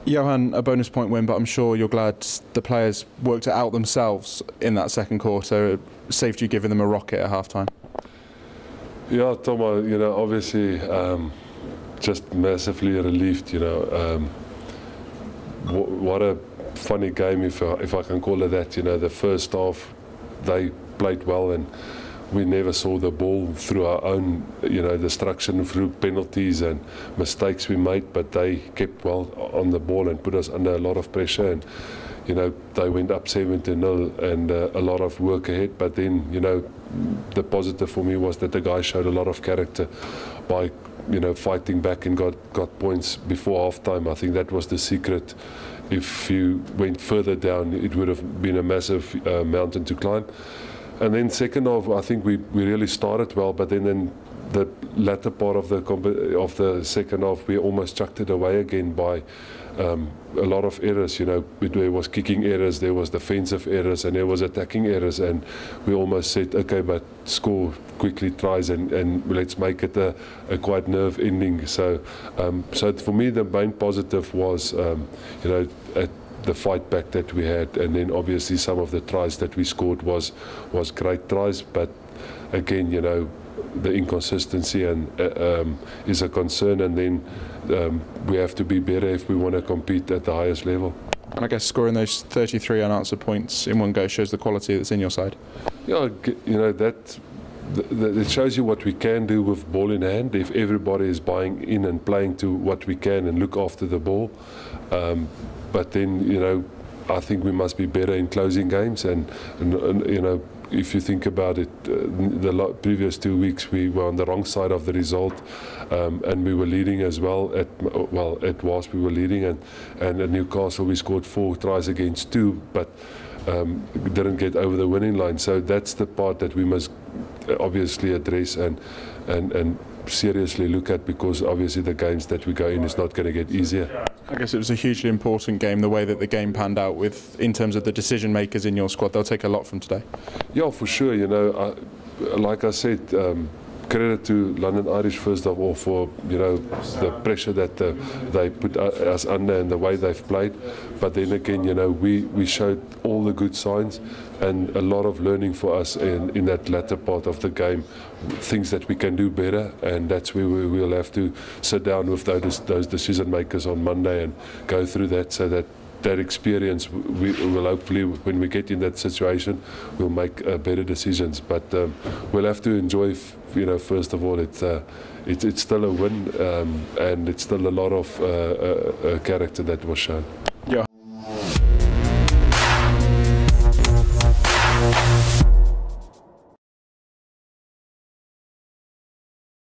Johan, a bonus point win, but I'm sure you're glad the players worked it out themselves in that second quarter. It saved you giving them a rocket at half-time. Yeah, Tomo, obviously just massively relieved, what a funny game, if I can call it that. The first half, they played well and we never saw the ball through our own, destruction through penalties and mistakes we made, but they kept well on the ball and put us under a lot of pressure. And, they went up 7-0 and a lot of work ahead. But then, the positive for me was that the guys showed a lot of character by, fighting back and got points before half-time. I think that was the secret. If you went further down, it would have been a massive mountain to climb. And then second half, I think we really started well, but then in the latter part of the second half, we almost chucked it away again by a lot of errors. There was kicking errors, there was defensive errors, and there was attacking errors, and we almost said, okay, but score quickly tries and let's make it a quite nerve ending. So for me, the main positive was, the fight back that we had, and then obviously some of the tries that we scored was great tries, but again, the inconsistency and is a concern, and then we have to be better if we want to compete at the highest level. And I guess scoring those 33 unanswered points in one go shows the quality that's in your side. Yeah, that it shows you what we can do with ball in hand if everybody is buying in and playing to what we can and look after the ball. But then, I think we must be better in closing games, and if you think about it, the previous 2 weeks we were on the wrong side of the result, and we were leading as well. At Wasp we were leading, and at Newcastle we scored 4 tries against 2, but didn't get over the winning line. So that's the part that we must obviously address and seriously look at, because obviously the games that we go in is not going to get easier. I guess it was a hugely important game, the way that the game panned out in terms of the decision makers in your squad. They'll take a lot from today. Yeah, for sure. Like I said, credit to London Irish first of all for the pressure that they put us under and the way they've played. But then again, we showed all the good signs and a lot of learning for us in that latter part of the game, things that we can do better, and that's where we'll have to sit down with those decision makers on Monday and go through that, so that experience we will hopefully, when we get in that situation, we'll make better decisions. But we'll have to enjoy, first of all, it's still a win, and it's still a lot of character that was shown.